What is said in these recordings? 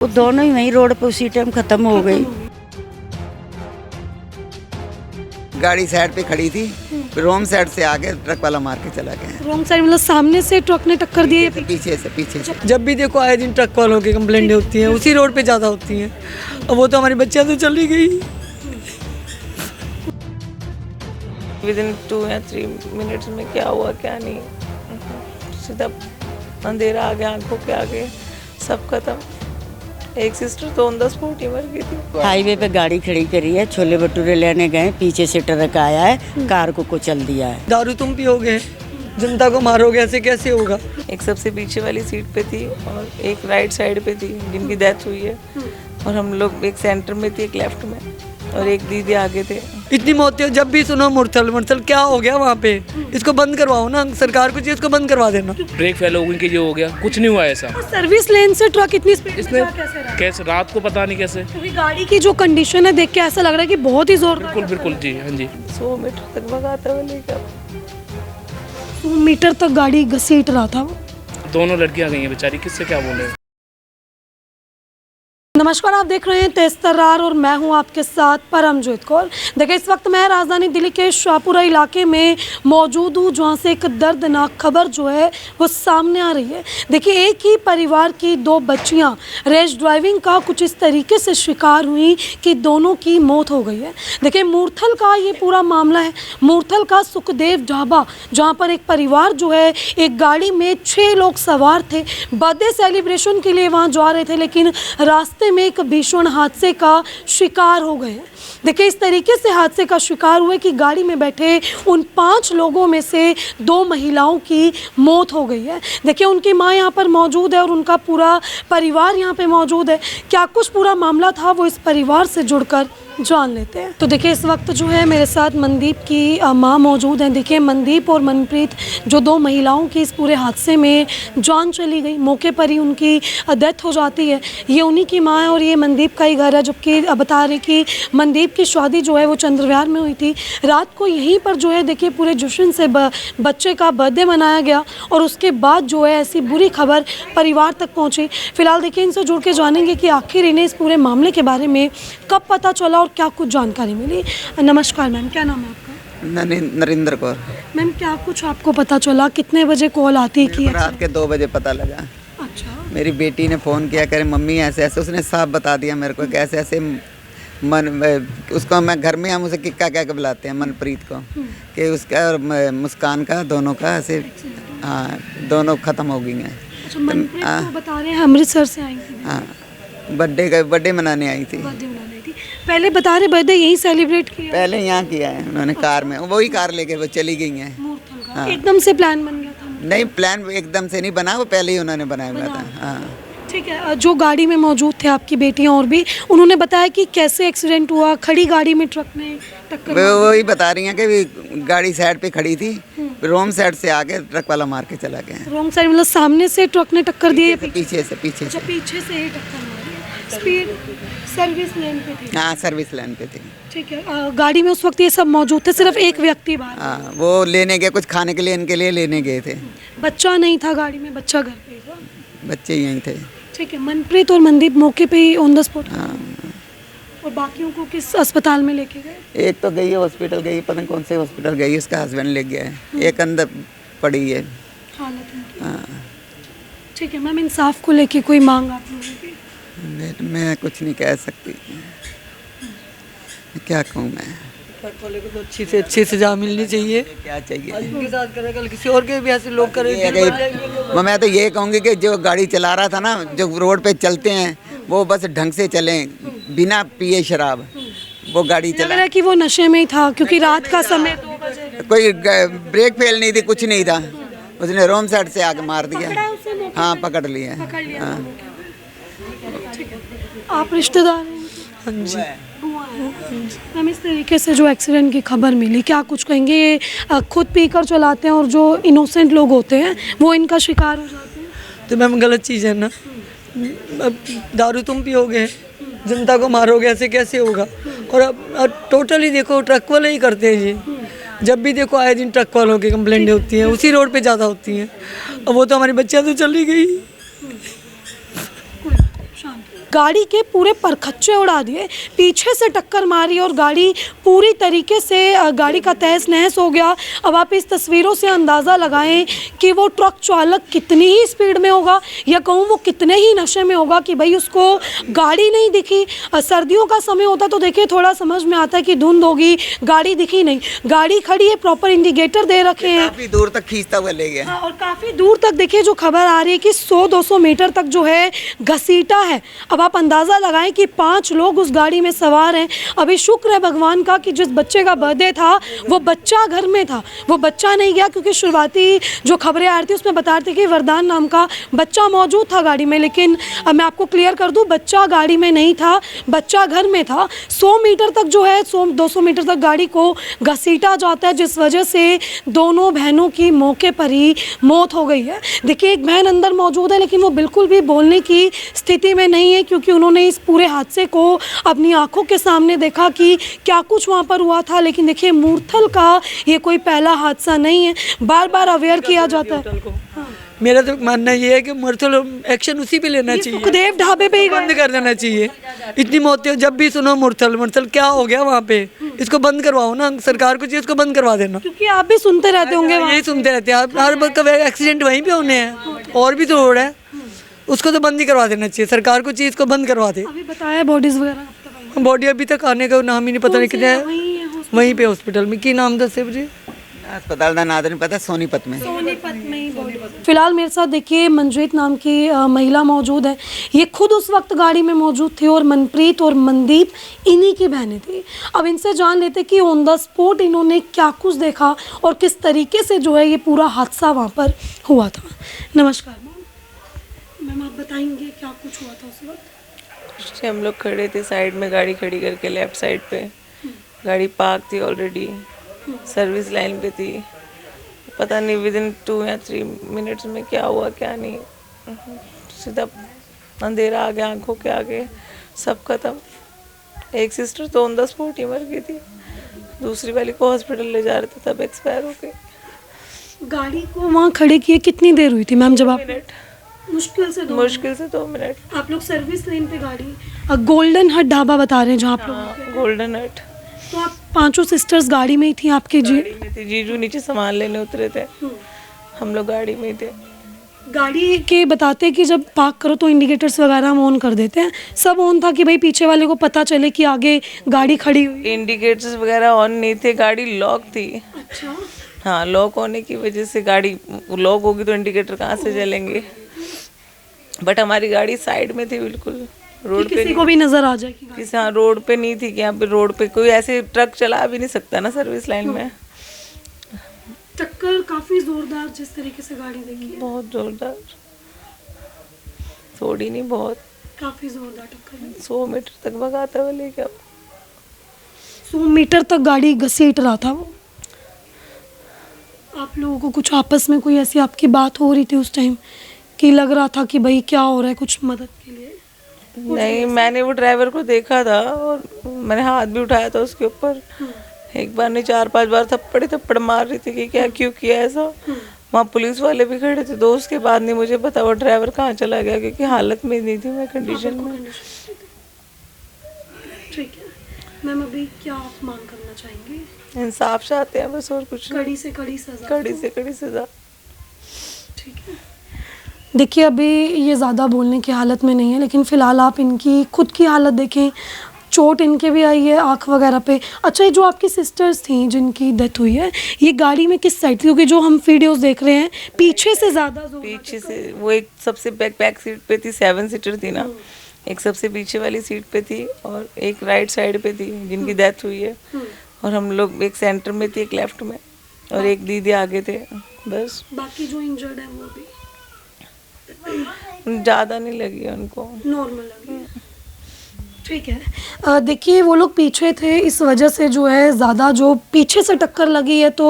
वो दोनों ही वहीं रोड पे उसी टाइम खत्म हो गई। गाड़ी साइड पे खड़ी थी, रोंग साइड से आके ट्रक वाला मार के चला गया। रॉन्ग साइड मतलब सामने से ट्रक ने टक्कर दी है। पीछे से जब भी देखो आए दिन ट्रक वालों की कंप्लेंट होती हैं, उसी रोड पे ज़्यादा होती हैं। अब वो तो हमारी बच्चियाँ तो चली गई। विदिन 2 या 3 मिनट्स में क्या हुआ क्या नहीं, सीधा अंधेरा आ गया आंखों के आगे, सब खत्म। एक सिस्टर तो ऑन द स्पॉट ही मर गई थी। हाईवे पे गाड़ी खड़ी करी है, छोले भटूरे लेने गए, पीछे से ट्रक आया है, कार को कुचल दिया है। दारू तुम पियोगे, जनता को मारोगे, ऐसे कैसे होगा। एक सबसे पीछे वाली सीट पे थी और एक राइट साइड पे थी जिनकी डेथ हुई है, और हम लोग एक सेंटर में थी, एक लेफ्ट में, और एक दीदी आगे थे। इतनी मौतें जब भी सुनो मुरथल क्या हो गया वहाँ पे, इसको बंद करवाओ ना, सरकार को चाहिए इसको बंद करवा देना। ब्रेक फेल हो गई कि जो हो गया, कुछ नहीं हुआ ऐसा। सर्विस लेन से ट्रक इतनी स्पीड में इसने जा कैसे रहा? कैसे रात को पता नहीं कैसे। क्योंकि गाड़ी की जो कंडीशन है देख के ऐसा लग रहा है कि बहुत ही जोरदार। बिल्कुल बिल्कुल जी, हाँ जी। 100 मीटर तक भगाता हुआ लेकर 100 मीटर तक गाड़ी घसीट रहा था वो। दोनों लड़कियां गई हैं बेचारी, किससे क्या बोले। नमस्कार, आप देख रहे हैं तेज तर्रार और मैं हूं आपके साथ परमजीत कौर। देखिए, इस वक्त मैं राजधानी दिल्ली के शाहपुरा इलाके में मौजूद हूं, जहां से एक दर्दनाक खबर जो है वो सामने आ रही है। देखिए, एक ही परिवार की 2 बच्चियां रैश ड्राइविंग का कुछ इस तरीके से शिकार हुई कि दोनों की मौत हो गई है। देखिए, मूर्थल का ये पूरा मामला है। मूर्थल का सुखदेव ढाबा, जहाँ पर एक परिवार जो है एक गाड़ी में 6 लोग सवार थे, बर्थडे सेलिब्रेशन के लिए वहाँ जा रहे थे, लेकिन रास्ते में एक भीषण हादसे का शिकार हो गए। देखिए, इस तरीके से हादसे का शिकार हुए कि गाड़ी में बैठे उन 5 लोगों में से 2 महिलाओं की मौत हो गई है। देखिए, उनकी मां यहाँ पर मौजूद है और उनका पूरा परिवार यहाँ पे मौजूद है। क्या कुछ पूरा मामला था वो इस परिवार से जुड़कर जान लेते हैं। तो देखिए, इस वक्त जो है मेरे साथ मनदीप की मां मौजूद हैं। देखिए, मनदीप और मनप्रीत, जो 2 महिलाओं की इस पूरे हादसे में जान चली गई, मौके पर ही उनकी डेथ हो जाती है, ये उन्हीं की मां है और ये मनदीप का ही घर है। जबकि बता रहे कि मनदीप की शादी जो है वो चंद्रविहार में हुई थी। रात को यहीं पर जो है देखिए पूरे जश्न से बच्चे का बर्थडे मनाया गया और उसके बाद जो है ऐसी बुरी खबर परिवार तक पहुँची। फिलहाल देखिए, इनसे जुड़ के जानेंगे कि आखिर इन्हें इस पूरे मामले के बारे में कब पता चला और क्या कुछ जानकारी मिली। नमस्कार मैम, क्या नाम है आपका? नरेंद्र कौर। मैम, क्या कुछ आपको पता चला? कितने बजे कॉल आती है कि रात के 2 बजे पता लगा। अच्छा, मेरी बेटी ने फ़ोन किया, करे मम्मी ऐसे ऐसे, उसने साफ बता दिया मेरे को कि ऐसे ऐसे उसको मैं घर में हम उसे किक्का कह के बुलाते हैं, मनप्रीत को, कि उसका और मुस्कान का दोनों का ऐसे, हाँ, दोनों ख़त्म हो गई हैं। अच्छा, मनप्रीत को बता रहे हैं अमृतसर से आई थी। हाँ, बर्थडे मनाने आई थी। बर्थडे मनानी थी। पहले बता रहे बर्थडे यहीं सेलिब्रेट किया? पहले यहाँ किया है उन्होंने, कार में, वही कार लेके वो चली गई हैं। मूर्थल का एकदम से प्लान बन गया था? नहीं, प्लान एकदम से नहीं बना, वो पहले ही उन्होंने बनाया हुआ था। हाँ, ठीक है। जो गाड़ी में मौजूद थे आपकी बेटियां और भी, उन्होंने बताया कि कैसे एक्सीडेंट हुआ? खड़ी गाड़ी में ट्रक ने टक्कर? वही बता रही हैं कि गाड़ी साइड पे खड़ी थी, रोंग साइड से आके ट्रक वाला मार के चला गया। रॉन्ग साइड मतलब सामने से ट्रक ने टक्कर दी है? पीछे से अच्छा, पीछे से ही टक्कर मारी है। स्पीड सर्विस लेन पे थी? हाँ, सर्विस लाइन पे थी। ठीक है। गाड़ी में उस वक्त ये सब मौजूद थे, सिर्फ एक व्यक्ति बाहर? हाँ, वो लेने गए कुछ खाने के लिए, इनके लिए लेने गए थे। बच्चा नहीं था गाड़ी में? बच्चा घर पे था? बच्चे यहीं थे। ठीक है। मनप्रीत और मनदीप मौके पे ही ऑन द स्पॉट? हाँ, और बाकियों को किस अस्पताल में लेके गए? एक तो गई है हॉस्पिटल, गई पता नहीं कौन से हॉस्पिटल गई, उसका हस्बैंड ले गया है, एक अंदर पड़ी है हालत उनकी? हाँ। ठीक है। मैम, इंसाफ को लेके कोई मांग आप लोगों की? मैं कुछ नहीं कह सकती, क्या कहूँ मैं। ट्रक वाले को तो अच्छी से अच्छी सजा मिलनी चाहिए। क्या चाहिए? आज उनके साथ करे, कल किसी और के भी ऐसे लोग करेंगे। मैं तो ये कहूँगी कि जो गाड़ी चला रहा था ना, जो रोड पे चलते हैं वो बस ढंग से चलें, बिना पिए शराब। वो गाड़ी लग रहा है कि वो नशे में ही था, क्योंकि रात का समय 2 बजे। कोई ब्रेक फेल नहीं थी, कुछ नहीं था, उसने रोंग साइड से आके मार दिया। हाँ, पकड़ लिया। हाँ, आप रिश्तेदार हैं? हाँ जी। मैम, इस तरीके से जो एक्सीडेंट की खबर मिली, क्या कुछ कहेंगे? ये खुद पीकर चलाते हैं और जो इनोसेंट लोग होते हैं वो इनका शिकार हो जाते हैं। तो मैम गलत चीज़ है ना, अब दारू तुम पियोगे, जनता को मारोगे, ऐसे कैसे होगा। और अब टोटली देखो ट्रक वाले ही करते हैं जी। जब भी देखो आए दिन ट्रक वालों की कंप्लेंट होती हैं, उसी रोड पे ज़्यादा होती हैं। अब वो तो हमारी बच्चियाँ तो चली गई। शांत। गाड़ी के पूरे परखच्चे उड़ा दिए, पीछे से टक्कर मारी और गाड़ी पूरी तरीके से गाड़ी का तहस नहस हो गया। अब आप इस तस्वीरों से अंदाज़ा लगाएं कि वो ट्रक चालक कितनी ही स्पीड में होगा या कहूँ वो कितने ही नशे में होगा कि भाई उसको गाड़ी नहीं दिखी। सर्दियों का समय होता तो देखिए थोड़ा समझ में आता है कि धुंध होगी, गाड़ी दिखी नहीं, गाड़ी खड़ी है, प्रॉपर इंडिकेटर दे रखे हैं, काफी दूर तक खींचता हुआ ले गया। और काफ़ी दूर तक देखिए जो खबर आ रही है कि 100-200 मीटर तक जो है घसीटा है। अब आप अंदाज़ा लगाएं कि 5 लोग उस गाड़ी में सवार हैं। अभी शुक्र है भगवान का कि जिस बच्चे का बर्थडे था वो बच्चा घर में था, वो बच्चा नहीं गया, क्योंकि शुरुआती जो खबरें आ रही थी उसमें बता रहे थे कि वरदान नाम का बच्चा मौजूद था गाड़ी में, लेकिन अब मैं आपको क्लियर कर दूं बच्चा गाड़ी में नहीं था, बच्चा घर में था। 100 मीटर तक जो है 100-200 मीटर तक गाड़ी को घसीटा जाता है, जिस वजह से दोनों बहनों की मौके पर ही मौत हो गई है। देखिए एक बहन अंदर मौजूद है लेकिन वो बिल्कुल भी बोलने की स्थिति में नहीं है, क्योंकि उन्होंने इस पूरे हादसे को अपनी आंखों के सामने देखा कि क्या कुछ वहाँ पर हुआ था। लेकिन देखिए मूर्थल का ये कोई पहला हादसा नहीं है, बार बार अवेयर किया जाता है। मेरा तो मानना ये है कि मुर्थल एक्शन उसी पे लेना चाहिए, सुखदेव ढाबे पे ही बंद कर देना चाहिए। इतनी मौतें जब भी सुनो मुर्थल क्या हो गया वहाँ पे, इसको बंद करवाओ ना, सरकार को चाहिए इसको बंद करवा देना। क्योंकि आप भी सुनते रहते होंगे वहाँ। यही सुनते रहते हैं आप, हर बार एक्सीडेंट वहीं पे होने हैं, और भी तो रोड है, उसको तो बंद ही करवा देना चाहिए, सरकार को चाहिए इसको बंद करवा दे। अभी बताया बॉडीज वगैरह बॉडी अभी तक आने का नाम ही नहीं पता, नहीं कितने वहीं पे हॉस्पिटल में, की नाम दसे मुझे अस्पताल का नाम नहीं पता, सोनीपत में। फिलहाल मेरे साथ देखिए मंजीत नाम की महिला मौजूद है। ये खुद उस वक्त गाड़ी में मौजूद थी और मनप्रीत और मनदीप इन्हीं की बहनें थी। अब इनसे जान लेते कि ऑन द स्पॉट इन्होंने क्या कुछ देखा और किस तरीके से जो है ये पूरा हादसा वहाँ पर हुआ था। नमस्कार मैम, आप बताएंगे क्या कुछ हुआ था उस वक्त? हम लोग खड़े थे साइड में, गाड़ी खड़ी करके लेफ्ट साइड पे, गाड़ी पार्क थी ऑलरेडी, सर्विस लाइन पे थी। पता नहीं विदिन 2 या 3 मिनट्स में क्या हुआ क्या नहीं, सीधा अंधेरा आ गया आंखों के आगे, सब खत्म। एक सिस्टर तो ऑन द स्पॉट ही मर गई थी, दूसरी वाली को हॉस्पिटल ले जा रहे थे तब एक्सपायर हो गई। गाड़ी को वहाँ खड़े किए कितनी देर हुई थी मैम जब आप? मिनट, मुश्किल से 2 मिनट। आप लोग सर्विस लेन पे गाड़ी गोल्डन हट ढाबा बता रहे हैं जहाँ आप लोग? गोल्डन हट। तो आप पांचों सिस्टर्स गाड़ी में ही थी आपके? जी गाड़ी में थी, जीजू नीचे सामान लेने उतरे थे, हम लोग गाड़ी में ही थे। गाड़ी के बताते हैं कि जब पार्क करो तो इंडिकेटर्स वगैरह हम ऑन कर देते हैं, सब ऑन था कि भाई पीछे वाले को पता चले कि आगे गाड़ी खड़ी हुई? इंडिकेटर्स वगैरह ऑन नहीं थे, गाड़ी लॉक थी। अच्छा, हाँ, लॉक होने की वजह से गाड़ी लॉक होगी तो इंडिकेटर कहाँ से जलेंगे। बट हमारी गाड़ी साइड में थी बिल्कुल, रोड पे किसी को भी नजर आ जाए किसी, हाँ रोड पे नहीं थी कि यहाँ पे रोड पे कोई ऐसे ट्रक चला भी नहीं सकता ना सर्विस लाइन में। टक्कर काफी जोरदार जिस तरीके से गाड़ी देखी है, बहुत जोरदार, थोड़ी नहीं बहुत, काफी जोरदार टक्कर। 100 मीटर तक भगाता हुआ ले गया। 100 मीटर तक गाड़ी घसीट रहा था वो। आप लोगों को कुछ आपस में कोई ऐसी आपकी बात हो रही थी उस टाइम कि लग रहा था कि भाई क्या हो रहा है, कुछ मदद के लिए? नहीं, मैंने वो ड्राइवर को देखा था और मैंने हाथ भी उठाया था उसके ऊपर, एक बार नहीं 4-5 बार थप्पड़ मार रही थी कि क्या क्यों किया ऐसा। वहाँ पुलिस वाले भी खड़े थे, तो उसके बाद नहीं मुझे पता वो ड्राइवर कहाँ चला गया, क्योंकि हालत में नहीं थी मैं कंडीशन में। ठीक है मैम, अभी क्या आप मांग करना चाहेंगे? इंसाफ चाहते हैं बस, और कुछ नहीं। कड़ी से कड़ी सजा। कड़ी से कड़ी सजा। ठीक है, देखिए अभी ये ज़्यादा बोलने की हालत में नहीं है, लेकिन फ़िलहाल आप इनकी खुद की हालत देखें, चोट इनके भी आई है आँख वगैरह पे। अच्छा, ये जो आपकी सिस्टर्स थी जिनकी डेथ हुई है, ये गाड़ी में किस साइड थी? क्योंकि जो हम वीडियोस देख रहे हैं पीछे से ज़्यादा जोर, पीछे से, वो एक सबसे बैक सीट पे थी, 7 सीटर थी ना, एक सबसे पीछे वाली सीट पे थी और एक राइट साइड पे थी जिनकी डेथ हुई है, और हम लोग एक सेंटर में थी, एक लेफ्ट में, और एक दीदी आगे थे बस। बाकी जो इंजर्ड है वो भी ज़्यादा नहीं लगी है उनको, नॉर्मल लगी है। ठीक है। देखिए वो लोग पीछे थे, इस वजह से जो है ज़्यादा जो पीछे से टक्कर लगी है तो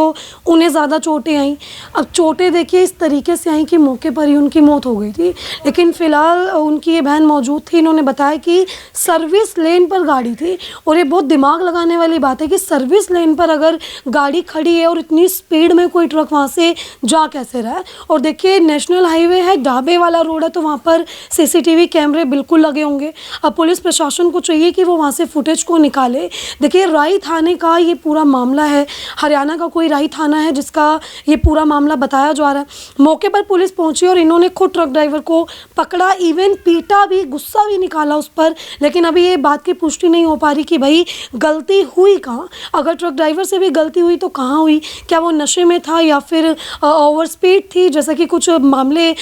उन्हें ज़्यादा चोटें आई। अब चोटें देखिए इस तरीके से आई कि मौके पर ही उनकी मौत हो गई थी, लेकिन फ़िलहाल उनकी ये बहन मौजूद थी। इन्होंने बताया कि सर्विस लेन पर गाड़ी थी, और ये बहुत दिमाग लगाने वाली बात है कि सर्विस लेन पर अगर गाड़ी खड़ी है और इतनी स्पीड में कोई ट्रक वहाँ से जा कैसे रहा है। और देखिए नेशनल हाईवे है, ढाबे वाला रोड है, तो वहाँ पर CCTV कैमरे बिल्कुल लगे होंगे। अब पुलिस प्रशासन को चाहिए कि वो वहाँ से फुटेज को निकाले। देखिए राई थाने का ये पूरा मामला है, हरियाणा का कोई राई थाना है जिसका ये पूरा मामला बताया जा रहा है। मौके पर पुलिस पहुंची और इन्होंने खुद ट्रक ड्राइवर को पकड़ा, इवन पीटा भी, गुस्सा भी निकाला उस पर। लेकिन अभी ये बात की पुष्टि नहीं हो पा रही कि भाई गलती हुई कहाँ। अगर ट्रक ड्राइवर से भी गलती हुई तो कहाँ हुई, क्या वो नशे में था या फिर ओवर स्पीड थी, जैसा कि कुछ मामले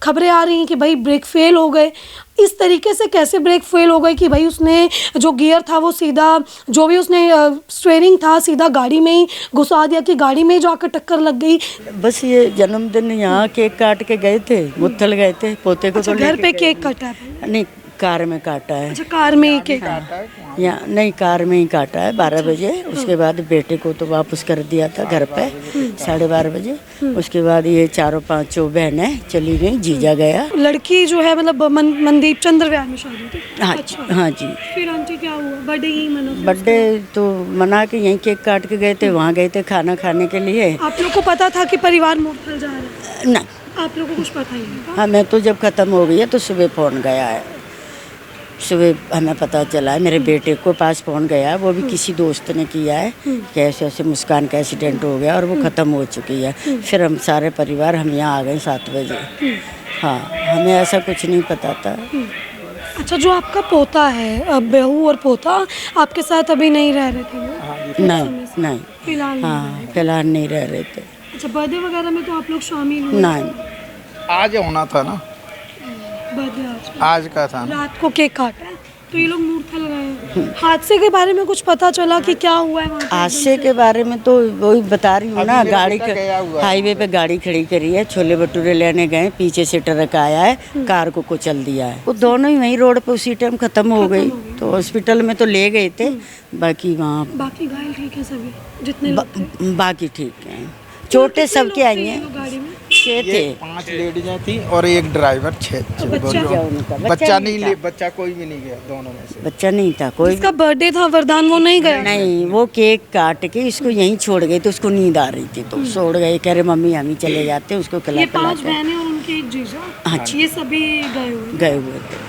खबरें आ रही हैं कि भाई ब्रेक फेल हो गए। इस तरीके से कैसे ब्रेक फेल हो गई कि भाई उसने जो गियर था वो सीधा, जो भी उसने स्टीयरिंग था सीधा गाड़ी में ही घुसा दिया कि गाड़ी में ही जाकर टक्कर लग गई। बस ये जन्मदिन यहाँ केक काट के गए थे, मुत्थल गए थे पोते को। अच्छा, तो घर पे लेके केक कटा है? गए। नहीं, कार में काटा है। अच्छा, कार में ही केक? या नहीं, कार में ही काटा है 12 बजे। उसके बाद बेटे को तो वापस कर दिया था घर पे 12:30 बजे। उसके बाद ये 4-5 बहनें चली गई, जीजा गया। लड़की जो है मतलब मनदीप चंद्रव्यार में शादी थी? हाँ अच्छा। हाँ जी। फिर आंटी क्या हुआ, बर्थडे ही मना? बर्थडे तो मना के यहीं केक काट के गए थे, वहाँ गए थे खाना खाने के लिए। आप लोग को पता था कि परिवार मूर्खल जा रहा है? नहीं, आप लोग को कुछ पता ही नहीं था? हमें तो जब ख़त्म हो गई है तो सुबह फ़ोन गया है, सुबह हमें पता चला है। मेरे बेटे को पास फ़ोन गया, वो भी किसी दोस्त ने किया है कि ऐसे ऐसे मुस्कान का एक्सीडेंट हो गया और वो ख़त्म हो चुकी है। फिर हम सारे परिवार हम यहाँ आ गए 7 बजे। हाँ, हमें ऐसा कुछ नहीं पता था। अच्छा, जो आपका पोता है, बहू और पोता आपके साथ अभी नहीं रह रहे थे वो? नहीं नहीं, फिलहाल नहीं? हाँ फिलहाल नहीं रह रहे थे। अच्छा, बर्थडे वगैरह में तो आप लोग शामिल हुए? नहीं, आज होना था ना, बर्थडे आज का था ना। रात को केक काटा है तो ये लोग मूर्खल गए। हादसे के बारे में कुछ पता चला कि क्या हुआ है वहाँ पे? हादसे के बारे में तो वही बता रही हूँ ना, अभी मेरा गाड़ी बेटा गया हुआ है। हाईवे पे गाड़ी खड़ी करी है, छोले भटूरे लेने गए, पीछे से ट्रक आया है, कार को कुचल दिया है। वो दोनों ही वहीं रोड पे उसी टाइम खत्म हो गई। तो हॉस्पिटल में तो ले गए थे, बाकी वहाँ बाकी घायल ठीक है सभी जितने लोग थे? बाकी ठीक हैं, चोटें सबके आई हैं। गाड़ी में 6 थे। 5 लेडीजें थी और एक ड्राइवर। 6 बच्चा नहीं ले, बच्चा कोई भी नहीं गया दोनों में से। बच्चा नहीं था कोई। जिसका बर्थडे था वरदान, वो नहीं गया? नहीं, वो केक काट के इसको यहीं छोड़ गए थे, उसको नींद आ रही थी तो छोड़ गए। कह रहे मम्मी हम ही चले जाते, उसको ये खिला 5 के बहनें और उनके एक जीजा? हाँ ये सभी गए हुए? गए हुए थे।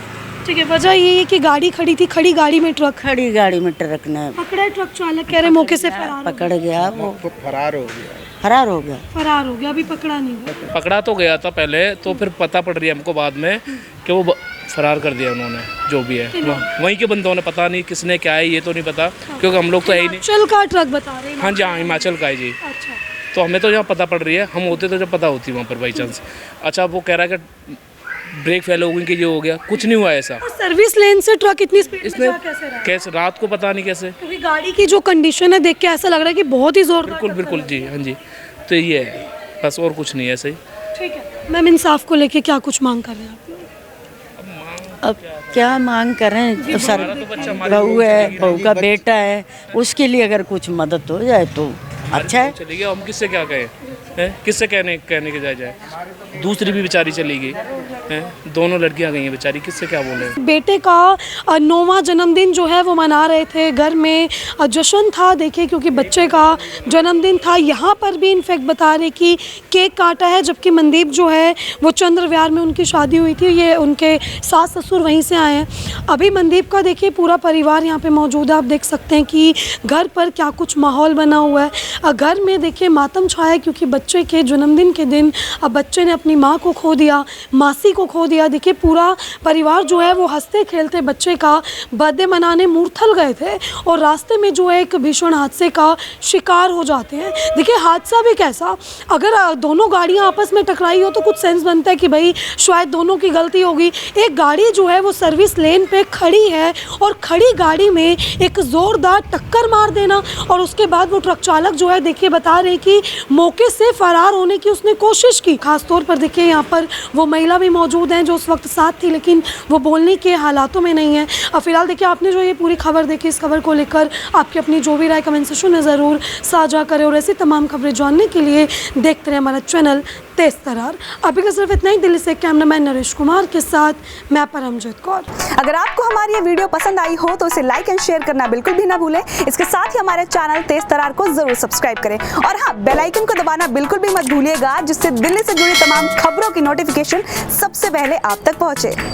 ठीक है, वजह ये है कि गाड़ी खड़ी थी, खड़ी गाड़ी में ट्रक खड़ी गाड़ी में ट्रक ने पकड़ा है। ट्रक चालक कह रहे मौके से फरार हो पकड़ गया, वो तो फरार हो गया। फरार हो गया। फरार हो गया, अभी पकड़ा नहीं गया। पकड़ा तो गया था पहले, तो फिर पता पड़ रही है हमको बाद में कि वो फरार कर दिया उन्होंने, जो भी है वहीं के बंदों ने। पता नहीं किसने क्या है ये तो नहीं पता, क्योंकि हम लोग तो है ही नहीं। हिमाचल का ट्रक बता रहे हैं? हाँ जी, हाँ हिमाचल का है जी। अच्छा, तो हमें तो यहाँ पता पड़ रही है, हम होते तो जब पता होती वहाँ पर बाई चांस। अच्छा, वो कह रहा है कि ब्रेक फेल हो गई कि ये हो गया, कुछ नहीं हुआ ऐसा। और सर्विस लेन से ट्रक इतनी स्पीड में इसने जा कैसे रहा? कैसे, रात को पता नहीं कैसे। क्योंकि गाड़ी की जो कंडीशन है देख के ऐसा लग रहा है कि बहुत ही जोरदार बिल्कुल बिल्कुल जी, हाँ जी। तो ये है बस, और कुछ नहीं है ऐसे ही। ठीक है मैम, इंसाफ को लेके क्या कुछ मांग कर रहे हैं आप? अब क्या मांग करें, सर बहू है, बहू का बेटा है, उसके लिए अगर कुछ मदद हो जाए तो अच्छा है। चली गई, हम किससे क्या कहें, हैं? किससे कहने के जाए। दूसरी भी बेचारी चली गई हैं, दोनों लड़कियां गई हैं बेचारी, किससे क्या बोले। बेटे का 9वां जन्मदिन जो है वो मना रहे थे, घर में जश्न था देखिए, क्योंकि बच्चे का जन्मदिन था। यहाँ पर भी इनफैक्ट बता रहे कि केक काटा है, जबकि मनदीप जो है वो चंद्रव्यार में उनकी शादी हुई थी, ये उनके सास ससुर वहीं से आए हैं। अभी मनदीप का देखिए पूरा परिवार यहाँ पे मौजूद है, आप देख सकते हैं कि घर पर क्या कुछ माहौल बना हुआ है। घर में देखिए मातम छाया, क्योंकि बच्चे के जन्मदिन के दिन अब बच्चे ने अपनी माँ को खो दिया, मासी को खो दिया। देखिए पूरा परिवार जो है वो हंसते खेलते बच्चे का बर्थडे मनाने मूर्थल गए थे, और रास्ते में जो है एक भीषण हादसे का शिकार हो जाते हैं। देखिए हादसा भी कैसा, अगर दोनों गाड़ियाँ आपस में टकराई हो तो कुछ सेंस बनता है कि भाई शायद दोनों की गलती होगी। एक गाड़ी जो है वो सर्विस लेन पे खड़ी है और खड़ी गाड़ी में एक ज़ोरदार टक्कर मार देना, और उसके बाद वो ट्रक चालक जो है देखिए बता रहे कि मौके से फरार होने की उसने कोशिश की। खासतौर पर देखिए यहाँ पर वो महिला भी मौजूद हैं जो उस वक्त साथ थी, लेकिन वो बोलने के हालातों में नहीं है। अब फिलहाल देखिए आपने जो ये पूरी खबर देखी, इस खबर को लेकर आपकी अपनी जो भी राय कमेंट सेक्शन में ज़रूर साझा करें और ऐसी तमाम खबरें जानने के लिए देखते रहे हमारा चैनल तेज तरार। अभी का सिर्फ इतना ही। दिल्ली से कैमरामैन नरेश कुमार के साथ मैं परमजीत कौर। अगर आपको हमारी ये वीडियो पसंद आई हो तो इसे लाइक एंड शेयर करना बिल्कुल भी ना भूलें। इसके साथ ही हमारे चैनल तेज तरार को जरूर सब्सक्राइब करें और हाँ, बेल आइकन को दबाना बिल्कुल भी मत भूलिएगा, जिससे दिल्ली से जुड़ी तमाम खबरों की नोटिफिकेशन सबसे पहले आप तक पहुंचे।